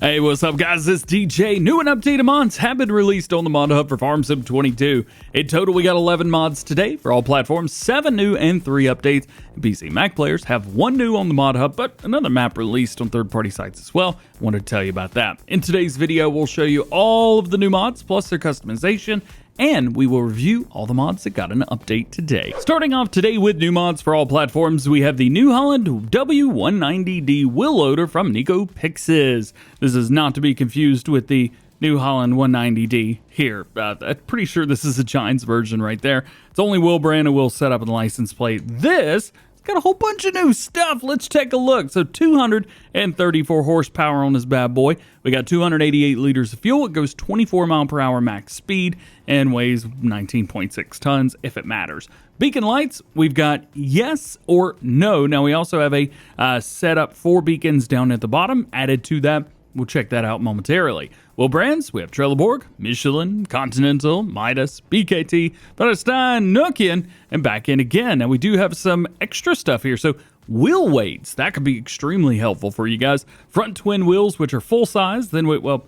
Hey, what's up, guys? It's DJ. New and updated mods have been released on the Mod Hub for Farmhouses 22. In total, we got 11 mods today for all platforms, 7 new and 3 updates. PC Mac players have 1 new on the Mod Hub, but another map released on third-party sites as well. Wanted to tell you about that. In today's video, we'll show you all of the new mods, plus their customization, and we will review all the mods that got an update today. Starting off today with new mods for all platforms, we have the New Holland W190D wheel loader from NekoPixels. This is not to be confused with the New Holland 190D here. I'm pretty sure this is a Giants version right there. It's only wheel brand and wheel setup and license plate. This got a whole bunch of new stuff. Let's take a look. So 234 horsepower on this bad boy. We got 288 liters of fuel. It goes 24 mile per hour max speed and weighs 19.6 tons if it matters. Beacon lights, we've got yes or no. Now we also have a setup for beacons down at the bottom added to that. We'll check that out momentarily. Well, brands, we have Trelleborg, Michelin, Continental, Midas, BKT, Bernstein, Nokian, and back in again. Now, we do have some extra stuff here. So, wheel weights, that could be extremely helpful for you guys. Front twin wheels, which are full size. Then, well,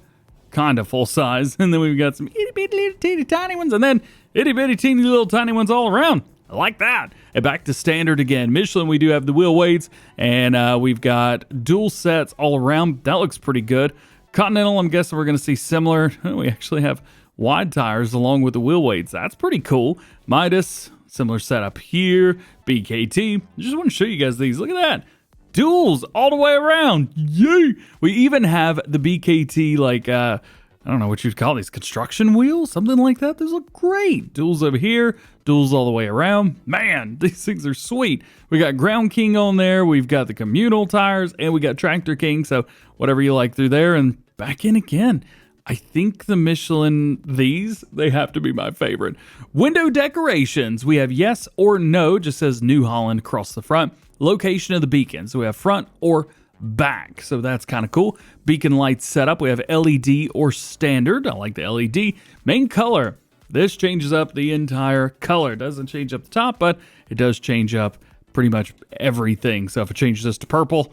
kind of full size. And then we've got some itty bitty little teeny tiny ones. And then itty bitty teeny little tiny ones all around. I like that. And back to standard again. Michelin, we do have the wheel weights, and we've got dual sets all around. That looks pretty good. Continental, I'm guessing we're going to see similar. We actually have wide tires along with the wheel weights. That's pretty cool. Midas, similar setup here. BKT, just want to show you guys these. Look at that. Duals all the way around. Yay! We even have the BKT, like, I don't know what you'd call these, construction wheels, something like that. Those look great. Duals over here, duals all the way around. Man, these things are sweet. We got Ground King on there. We've got the communal tires, and we got Tractor King. So whatever you like through there, and back in again. I think the Michelin, they have to be my favorite. Window decorations, we have yes or no, just says New Holland across the front. Location of the beacon, so we have front or back, so that's kind of cool. Beacon lights setup, we have LED or standard. I like the LED. Main color, this changes up the entire color. It doesn't change up the top, but it does change up pretty much everything. So if it changes this to purple,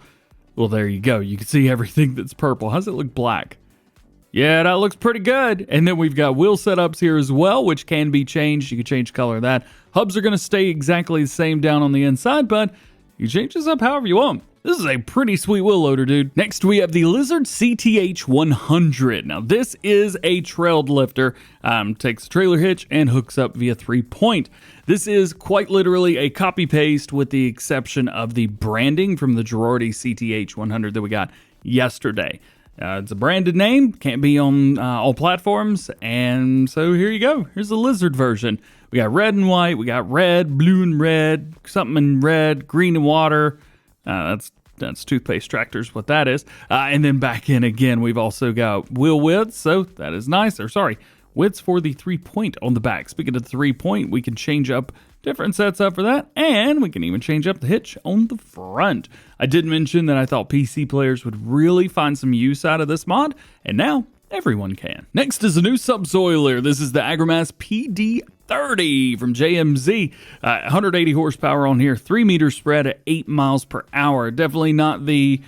well, there you go. You can see everything that's purple. How's it look black? Yeah, that looks pretty good. And then we've got wheel setups here as well, which can be changed. You can change the color of that. Hubs are going to stay exactly the same down on the inside, but you change this up however you want. This is a pretty sweet wheel loader, dude. Next, we have the Lizard CTH100. Now, this is a trailed lifter. Takes a trailer hitch and hooks up via 3-point. This is quite literally a copy-paste with the exception of the branding from the Girardi CTH100 that we got yesterday. It's a branded name, can't be on all platforms, and so here you go. Here's the Lizard version. We got red and white, we got red, blue and red, something in red, green and water. That's toothpaste tractors, what that is. And then back in again, we've also got wheel widths, so that is nice. Or sorry, widths for the 3-point on the back. Speaking of the 3-point, we can change up different sets up for that, and we can even change up the hitch on the front. I did mention that I thought PC players would really find some use out of this mod, and now everyone can. Next is a new subsoiler. This is the AgroMasz PD30 from JMZ. 180 horsepower on here, 3 meter spread at 8 miles per hour. Definitely not the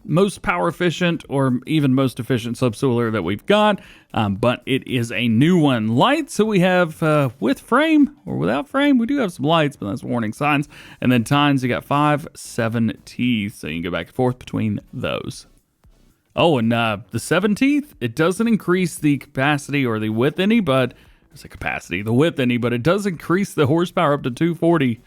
most power efficient or even most efficient subsoiler that we've got, but it is a new one. Lights, so we have with frame or without frame. We do have some lights, but that's warning signs. And then tines, you got 5, 7 teeth, so you can go back and forth between those. Oh, and the 7 teeth, it doesn't increase the capacity or the width any, but it's a capacity, the width any, but it does increase the horsepower up to 240.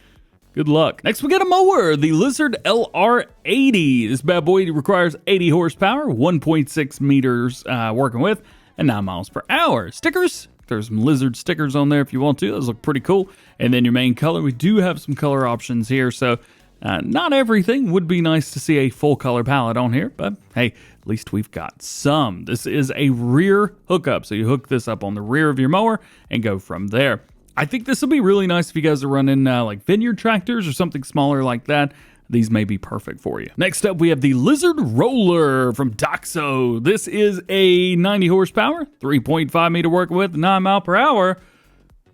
Good luck. Next, we got a mower, the Lizard LR80. This bad boy requires 80 horsepower, 1.6 meters working with, and 9 miles per hour. Stickers, there's some Lizard stickers on there if you want to. Those look pretty cool. And then your main color, we do have some color options here. So not everything. Would be nice to see a full color palette on here, but hey, at least we've got some. This is a rear hookup. So you hook this up on the rear of your mower and go from there. I think this will be really nice if you guys are running like vineyard tractors or something smaller like that. These may be perfect for you. Next up, we have the Lizard Roller from Doxo. This is a 90 horsepower, 3.5 meter work width, 9 mile per hour.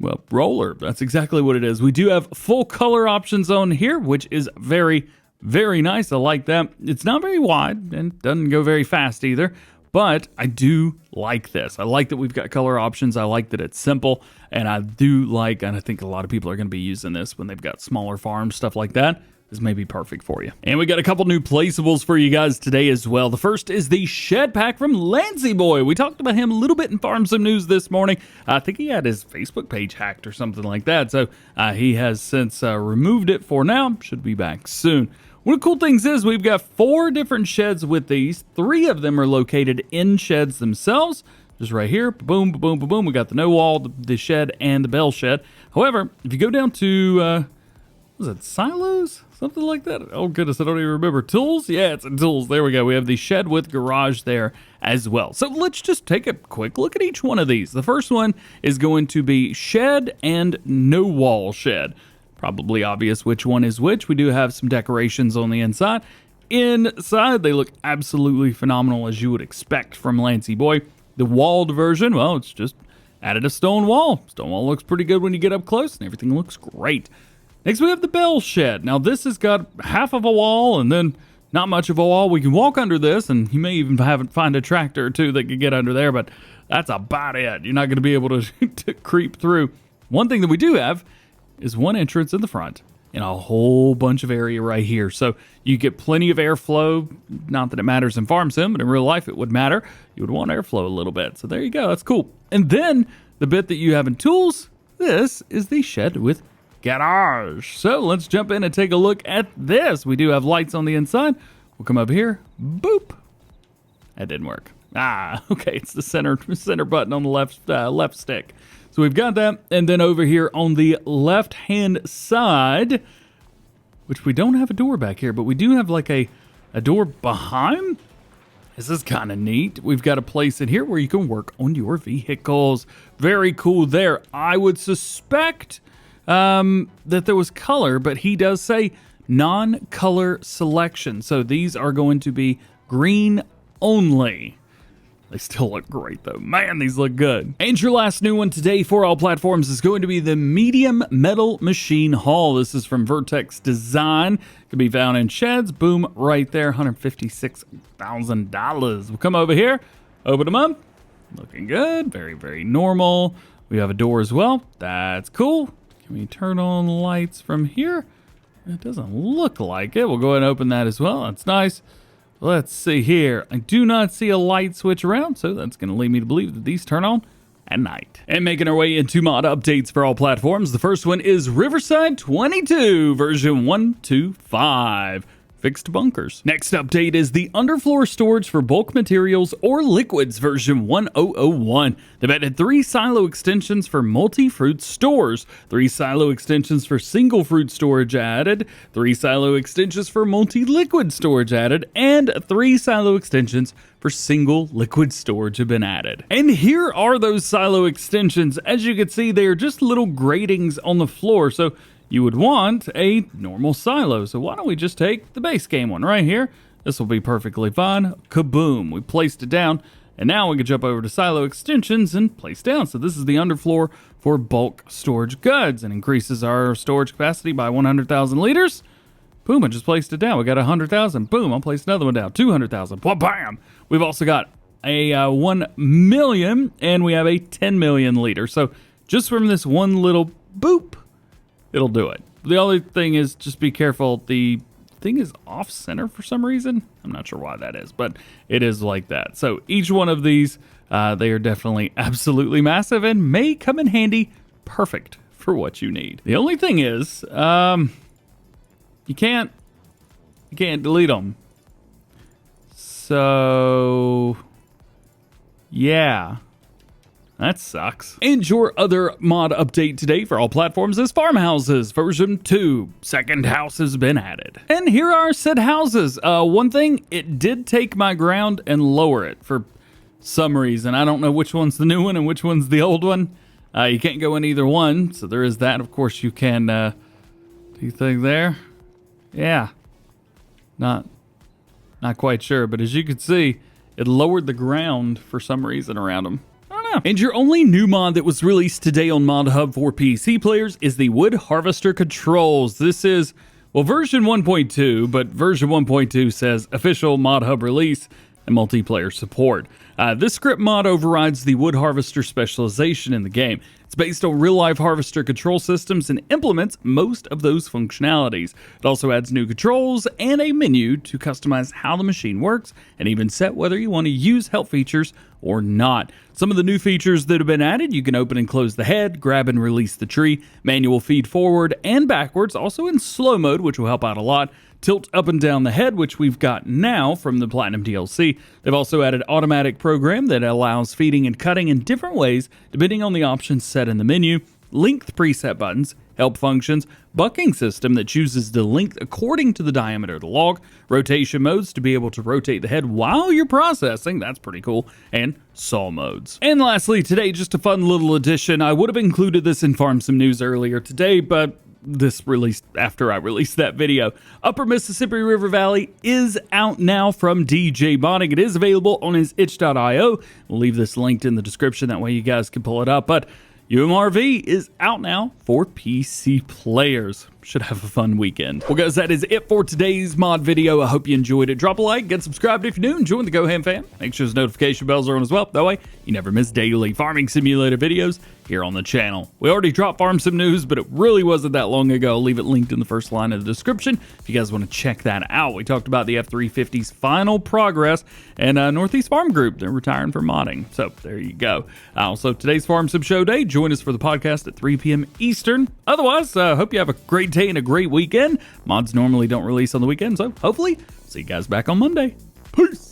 Well, roller, that's exactly what it is. We do have full color options on here, which is very, Very nice. I like that. It's not very wide and doesn't go very fast either, but I do like this. I like that we've got color options. I like that it's simple, and I do like, and I think a lot of people are going to be using this when they've got smaller farms, stuff like that. This may be perfect for you. And we got a couple new placeables for you guys today as well. The first is the shed pack from Lancyboi. We talked about him a little bit in Farm Sim News this morning. I think he had his Facebook page hacked or something like that. So he has since removed it for now. Should be back soon. One of the cool things is we've got 4 different sheds with these. 3 of them are located in sheds themselves. Just right here, boom, boom, boom, boom. We got the no wall, the shed, and the bell shed. However, if you go down to, was it silos? Something like that. Oh goodness, I don't even remember. Tools? Yeah, it's in tools. There we go. We have the shed with garage there as well. So let's just take a quick look at each one of these. The first one is going to be shed and no wall shed. Probably obvious which one is which. We do have some decorations on the inside. Inside, they look absolutely phenomenal, as you would expect from Lancyboi. The walled version, well, it's just added a stone wall. Stone wall looks pretty good when you get up close, and everything looks great. Next, we have the bell shed. Now, this has got half of a wall and then not much of a wall. We can walk under this, and you may even find a tractor or two that can get under there, but that's about it. You're not going to be able to creep through. One thing that we do have is one entrance in the front and a whole bunch of area right here. So you get plenty of airflow. Not that it matters in Farm Sim, but in real life it would matter. You would want airflow a little bit. So there you go. That's cool. And then the bit that you have in tools, this is the shed with garage. So let's jump in and take a look at this. We do have lights on the inside. We'll come up here. Boop. That didn't work. Okay. It's the center button on the left stick. So we've got that. And then over here on the left-hand side, which we don't have a door back here, but we do have like a door behind. This is kind of neat. We've got a place in here where you can work on your vehicles. Very cool there. I would suspect that there was color, but he does say non-color selection. So these are going to be green only. They still look great though. Man, these look good. And your last new one today for all platforms is going to be the medium metal machine haul. This is from Vertex Design. Can be found in sheds. Boom, right there. $156,000. We'll come over here, open them up. Looking good. Very, very normal. We have a door as well. That's cool. Can we turn on lights from here? It doesn't look like it. We'll go ahead and open that as well. That's nice. Let's see here. I do not see a light switch around, so that's going to lead me to believe that these turn on at night. And making our way into mod updates for all platforms, the first one is Riverside 22 version 125. Fixed bunkers. Next update is the Underfloor Storage for bulk materials or liquids version 1001. They've added 3 silo extensions for multi-fruit stores, 3 silo extensions for single fruit storage added, 3 silo extensions for multi-liquid storage added, and 3 silo extensions for single liquid storage have been added. And here are those silo extensions. As you can see, they are just little gratings on the floor, so you would want a normal silo. So why don't we just take the base game one right here? This will be perfectly fine. Kaboom. We placed it down. And now we can jump over to silo extensions and place down. So this is the underfloor for bulk storage goods and increases our storage capacity by 100,000 liters. Boom, I just placed it down. We got 100,000. Boom, I'll place another one down. 200,000. Bam! We've also got a 1 million and we have a 10 million liter. So just from this one little boop, it'll do it. The only thing is just be careful. The thing is off center for some reason. I'm not sure why that is, but it is like that. So each one of these, they are definitely absolutely massive and may come in handy. Perfect for what you need. The only thing is, you can't delete them. So yeah. That sucks. And your other mod update today for all platforms is Farmhouses version 2. Second house has been added. And here are said houses. One thing, it did take my ground and lower it for some reason. I don't know which one's the new one and which one's the old one. You can't go in either one, so there is that. Of course, you can, do you think there? Yeah. Not quite sure, but as you can see, it lowered the ground for some reason around them. And your only new mod that was released today on Mod Hub for PC players is the Wood Harvester Controls. This is Well, version 1.2, but version 1.2 says official Mod Hub release and multiplayer support. This script mod overrides the wood harvester specialization in the game. It's based on real-life harvester control systems and implements most of those functionalities. It also adds new controls and a menu to customize how the machine works and even set whether you want to use help features or not. Some of the new features that have been added: you can open and close the head, grab and release the tree, manual feed forward and backwards, also in slow mode, which will help out a lot. Tilt up and down the head, which we've got now from the Platinum DLC. They've also added automatic program that allows feeding and cutting in different ways depending on the options set in the menu, length preset buttons, help functions, bucking system that chooses the length according to the diameter of the log, rotation modes to be able to rotate the head while you're processing, that's pretty cool, and saw modes. And lastly, today, just a fun little addition. I would have included this in Farm Sim News earlier today, but this released after I released that video. Upper Mississippi River Valley is out now from DJ Modding. It is available on his itch.io. We'll leave this linked in the description, that way you guys can pull it up. But UMRV is out now for PC players. Should have a fun weekend. Well, guys, that is it for today's mod video. I hope you enjoyed it. Drop a like, get subscribed if you're new, and join the GoHam fam. Make sure those notification bells are on as well. That way, you never miss daily farming simulator videos here on the channel. We already dropped Farm Sim News, but it really wasn't that long ago. I'll leave it linked in the first line of the description if you guys want to check that out. We talked about the F-350's final progress, and Northeast Farm Group, they're retiring from modding. So there you go. Also, today's Farm Sim Show day. Join us for the podcast at 3 p.m. Eastern. Otherwise, hope you have a great day and a great weekend. Mods normally don't release on the weekend, so hopefully see you guys back on Monday. Peace.